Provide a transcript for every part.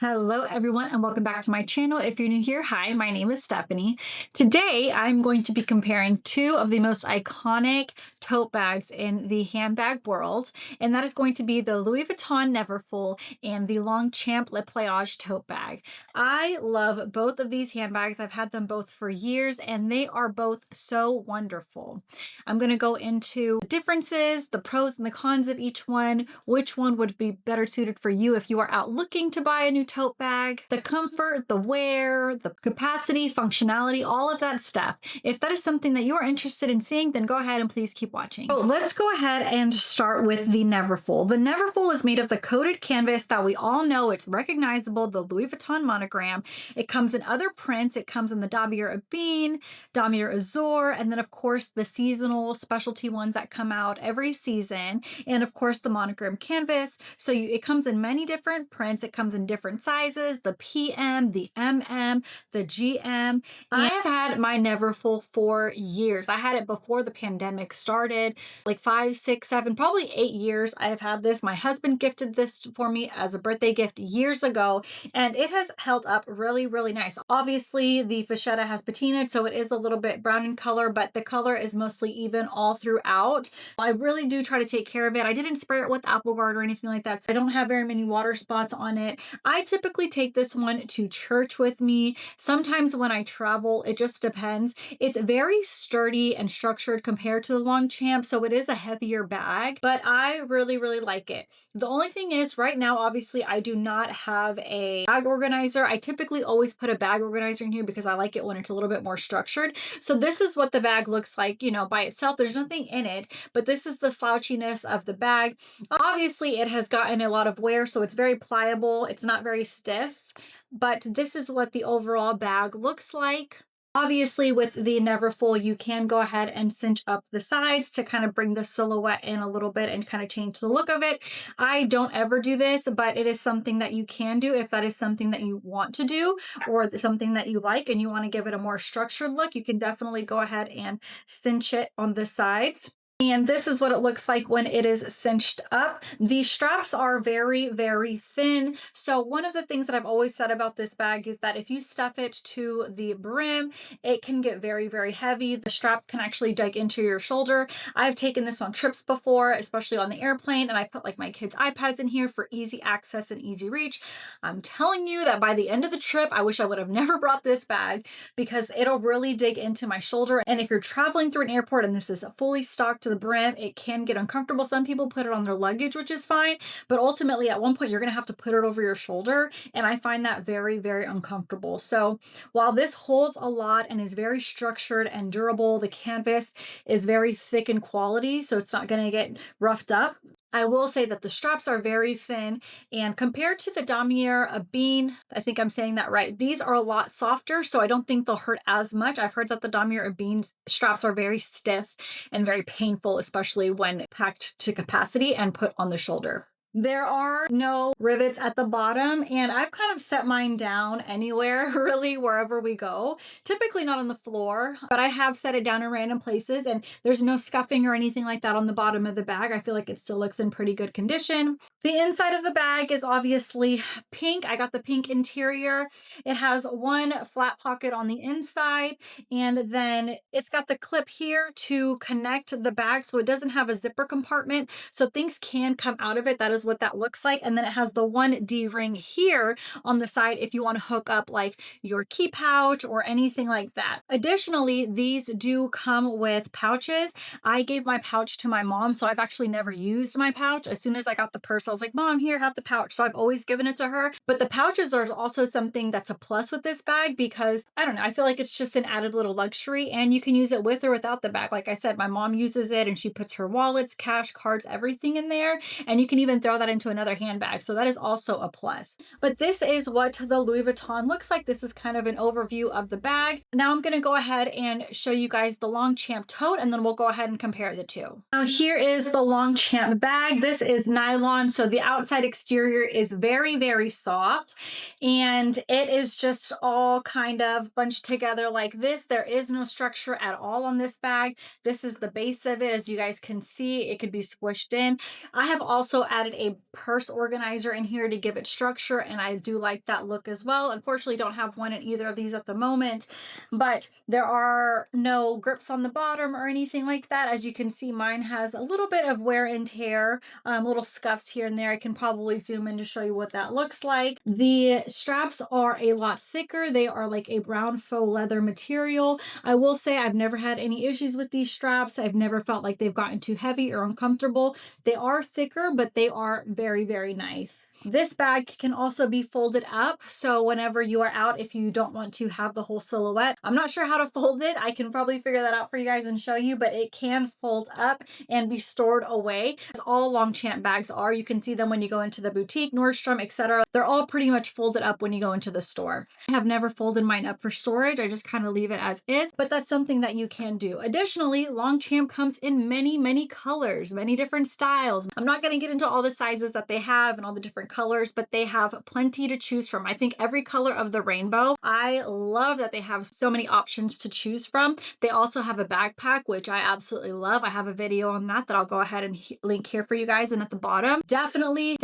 Hello, everyone, and welcome back to my channel. If you're new here, hi, my name is Stephanie. Today, I'm going to be comparing two of the most iconic tote bags in the handbag world, and that is going to be the Louis Vuitton Neverfull and the Longchamp Le Pliage tote bag. I love both of these handbags. I've had them both for years, and they are both so wonderful. I'm going to go into the differences, the pros and the cons of each one, which one would be better suited for you if you are out looking to buy a new tote bag, the comfort, the wear, the capacity, functionality, all of that stuff. If that is something that you're interested in seeing, then go ahead and please keep watching. So let's go ahead and start with the Neverfull. The Neverfull is made of the coated canvas that we all know. It's recognizable, the Louis Vuitton monogram. It comes in other prints. It comes in the Damier Ebene, Damier Azur, and then of course the seasonal specialty ones that come out every season, and of course the monogram canvas. So it comes in many different prints. It comes in different sizes, the PM, the MM, the GM. I have had my Neverfull for years. I had it before the pandemic started, like 5, 6, 7, probably 8 years. I have had this. My husband gifted this for me as a birthday gift years ago, and it has held up really, really nice. Obviously, the fascetta has patinaed, so it is a little bit brown in color, but the color is mostly even all throughout. I really do try to take care of it. I didn't spray it with apple guard or anything like that, so I don't have very many water spots on it. I typically take this one to church with me. Sometimes when I travel, it just depends. It's very sturdy and structured compared to the Longchamp, so it is a heavier bag, but I really, really like it. The only thing is right now, obviously, I do not have a bag organizer. I typically always put a bag organizer in here because I like it when it's a little bit more structured. So this is what the bag looks like, by itself. There's nothing in it, but this is the slouchiness of the bag. Obviously, it has gotten a lot of wear, so it's very pliable. It's not very stiff, but this is what the overall bag looks like. Obviously, with the Neverfull, you can go ahead and cinch up the sides to kind of bring the silhouette in a little bit and kind of change the look of it. I don't ever do this, but it is something that you can do if that is something that you want to do or something that you like and you want to give it a more structured look. You can definitely go ahead and cinch it on the sides. And this is what it looks like when it is cinched up. The straps are very, very thin. So one of the things that I've always said about this bag is that if you stuff it to the brim, it can get very, very heavy. The straps can actually dig into your shoulder. I've taken this on trips before, especially on the airplane, and I put like my kids' iPads in here for easy access and easy reach. I'm telling you that by the end of the trip, I wish I would have never brought this bag because it'll really dig into my shoulder. And if you're traveling through an airport and this is fully stocked to the brim, it can get uncomfortable. Some people put it on their luggage, which is fine, but ultimately at one point you're going to have to put it over your shoulder, and I find that very, very uncomfortable. So while this holds a lot and is very structured and durable, the canvas is very thick in quality, so it's not going to get roughed up. I will say that the straps are very thin, and compared to the Damier Ebene, I think I'm saying that right, these are a lot softer, so I don't think they'll hurt as much. I've heard that the Damier Ebene straps are very stiff and very painful, especially when packed to capacity and put on the shoulder. There are no rivets at the bottom, and I've kind of set mine down anywhere, really, wherever we go. Typically not on the floor, but I have set it down in random places, and there's no scuffing or anything like that on the bottom of the bag. I feel like it still looks in pretty good condition. The inside of the bag is obviously pink. I got the pink interior. It has one flat pocket on the inside, and then it's got the clip here to connect the bag, so it doesn't have a zipper compartment, so things can come out of it. That is what that looks like. And then it has the one D-ring here on the side if you want to hook up like your key pouch or anything like that. Additionally, these do come with pouches. I gave my pouch to my mom, so I've actually never used my pouch. As soon as I got the purse, I was like, Mom, here, have the pouch. So I've always given it to her. But the pouches are also something that's a plus with this bag because, I don't know, I feel like it's just an added little luxury, and you can use it with or without the bag. Like I said, my mom uses it and she puts her wallets, cash, cards, everything in there, and you can even throw that into another handbag. So that is also a plus. But this is what the Louis Vuitton looks like. This is kind of an overview of the bag. Now I'm going to go ahead and show you guys the Longchamp tote, and then we'll go ahead and compare the two. Now here is the Longchamp bag. This is nylon, so the outside exterior is very, very soft, and it is just all kind of bunched together like this. There is no structure at all on this bag. This is the base of it. As you guys can see, it could be squished in. I have also added a purse organizer in here to give it structure, and I do like that look as well. Unfortunately, don't have one in either of these at the moment, but there are no grips on the bottom or anything like that. As you can see, mine has a little bit of wear and tear, little scuffs here and there. I can probably zoom in to show you what that looks like. The straps are a lot thicker. They are like a brown faux leather material. I will say I've never had any issues with these straps. I've never felt like they've gotten too heavy or uncomfortable. They are thicker, but they are very, very nice. This bag can also be folded up. So whenever you are out, if you don't want to have the whole silhouette, I'm not sure how to fold it. I can probably figure that out for you guys and show you, but it can fold up and be stored away. As all Longchamp bags are, you can see them when you go into the boutique, Nordstrom, etc. They're all pretty much folded up when you go into the store. I have never folded mine up for storage. I just kind of leave it as is, but that's something that you can do. Additionally, Longchamp comes in many, many colors, many different styles. I'm not going to get into all the sizes that they have and all the different colors, but they have plenty to choose from. I think every color of the rainbow. I love that they have so many options to choose from. They also have a backpack, which I absolutely love. I have a video on that I'll go ahead and link here for you guys and at the bottom. Definitely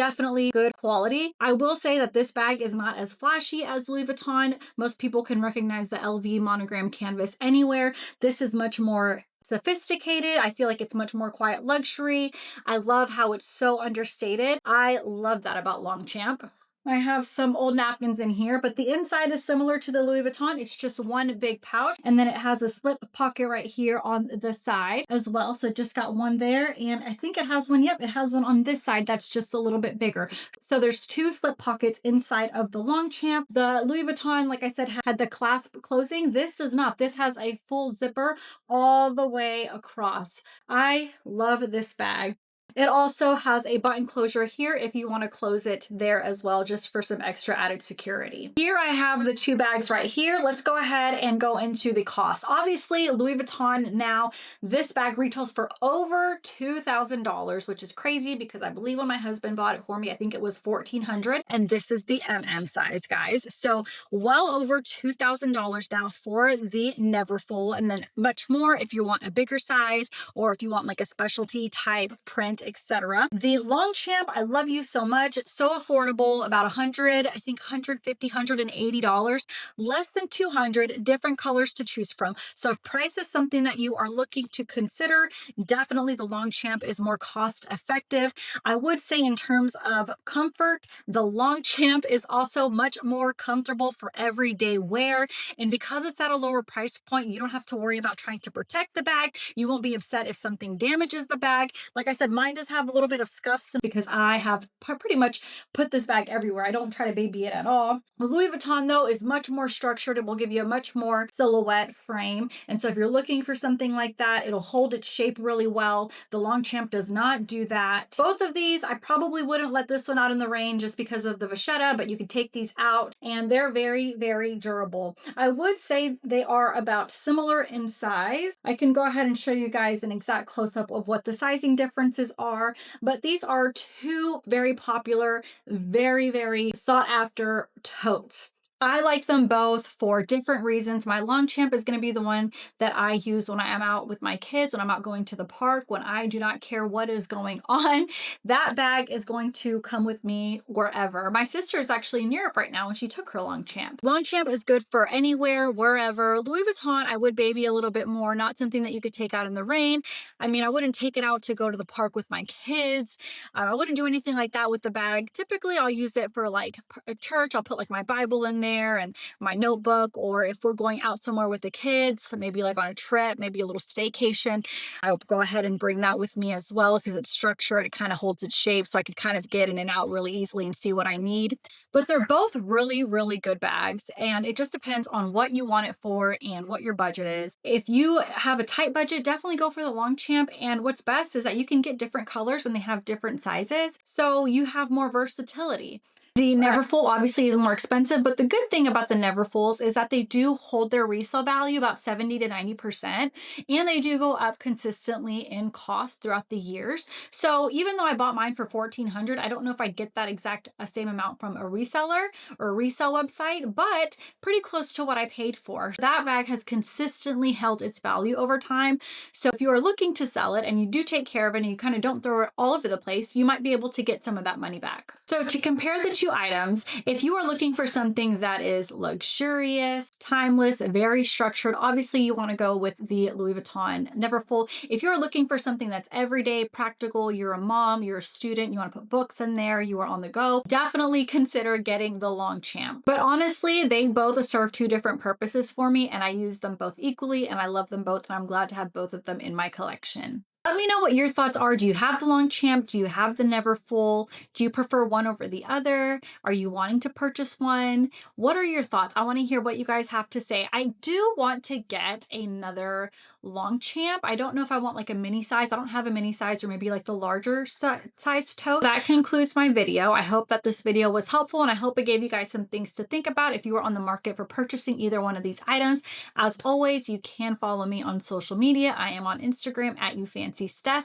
good quality. I will say that this bag is not as flashy as Louis Vuitton. Most people can recognize the LV monogram canvas anywhere. This is much more sophisticated. I feel like it's much more quiet luxury. I love how it's so understated. I love that about Longchamp. I have some old napkins in here, but the inside is similar to the Louis Vuitton. It's just one big pouch, and then it has a slip pocket right here on the side as well. So just got one there, and I think it has one. Yep, it has one on this side that's just a little bit bigger. So there's two slip pockets inside of the Longchamp. The Louis Vuitton, like I said, had the clasp closing. This does not. This has a full zipper all the way across. I love this bag. It also has a button closure here if you want to close it there as well, just for some extra added security. Here I have the two bags right here. Let's go ahead and go into the cost. Obviously, Louis Vuitton now, this bag retails for over $2,000, which is crazy because I believe when my husband bought it for me, I think it was $1,400, and this is the MM size, guys. So well over $2,000 now for the Neverfull, and then much more if you want a bigger size or if you want like a specialty type print, etc. The Longchamp, I love you so much. It's so affordable, about 100, I think 150, $180, less than 200 different colors to choose from. So if price is something that you are looking to consider, definitely the Longchamp is more cost effective. I would say in terms of comfort, the Longchamp is also much more comfortable for everyday wear. And because it's at a lower price point, you don't have to worry about trying to protect the bag. You won't be upset if something damages the bag. Like I said, mine does have a little bit of scuffs because I have pretty much put this bag everywhere. I don't try to baby it at all. The Louis Vuitton though is much more structured. It will give you a much more silhouette frame. And so if you're looking for something like that, it'll hold its shape really well. The Longchamp does not do that. Both of these, I probably wouldn't let this one out in the rain just because of the vachetta, but you can take these out and they're very, very durable. I would say they are about similar in size. I can go ahead and show you guys an exact close-up of what the sizing differences are, but these are two very popular, very, very sought after totes. I like them both for different reasons. My Longchamp is going to be the one that I use when I am out with my kids, when I'm out going to the park, when I do not care what is going on. That bag is going to come with me wherever. My sister is actually in Europe right now and she took her Longchamp. Longchamp is good for anywhere, wherever. Louis Vuitton, I would baby a little bit more, not something that you could take out in the rain. I mean, I wouldn't take it out to go to the park with my kids. I wouldn't do anything like that with the bag. Typically, I'll use it for like a church. I'll put like my Bible in there and my notebook, or if we're going out somewhere with the kids, maybe like on a trip, maybe a little staycation, I'll go ahead and bring that with me as well because it's structured. It kind of holds its shape so I could kind of get in and out really easily and see what I need. But they're both really, really good bags, and it just depends on what you want it for and what your budget is. If you have a tight budget, definitely go for the Longchamp, and what's best is that you can get different colors and they have different sizes, so you have more versatility. The Neverfull obviously is more expensive, but the good thing about the Neverfulls is that they do hold their resale value about 70 to 90%, and they do go up consistently in cost throughout the years. So even though I bought mine for 1400, I don't know if I'd get that exact same amount from a reseller or a resale website, but pretty close to what I paid for. That bag has consistently held its value over time. So if you are looking to sell it and you do take care of it and you kind of don't throw it all over the place, you might be able to get some of that money back. So to compare the two items, if you are looking for something that is luxurious, timeless, very structured, obviously you want to go with the Louis Vuitton Neverfull. If you're looking for something that's everyday, practical, you're a mom, you're a student, you want to put books in there, you are on the go, definitely consider getting the Longchamp. But honestly, they both serve two different purposes for me, and I use them both equally, and I love them both, and I'm glad to have both of them in my collection. Let me know what your thoughts are. Do you have the Longchamp? Do you have the Neverfull? Do you prefer one over the other? Are you wanting to purchase one? What are your thoughts? I want to hear what you guys have to say. I do want to get another Longchamp. I don't know if I want like a mini size. I don't have a mini size, or maybe like the larger size tote. That concludes my video. I hope that this video was helpful, and I hope it gave you guys some things to think about if you are on the market for purchasing either one of these items. As always, you can follow me on social media. I am on Instagram at YouFancySteph.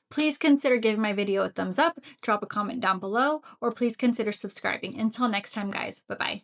Please consider giving my video a thumbs up, drop a comment down below, or please consider subscribing. Until next time, guys, bye-bye.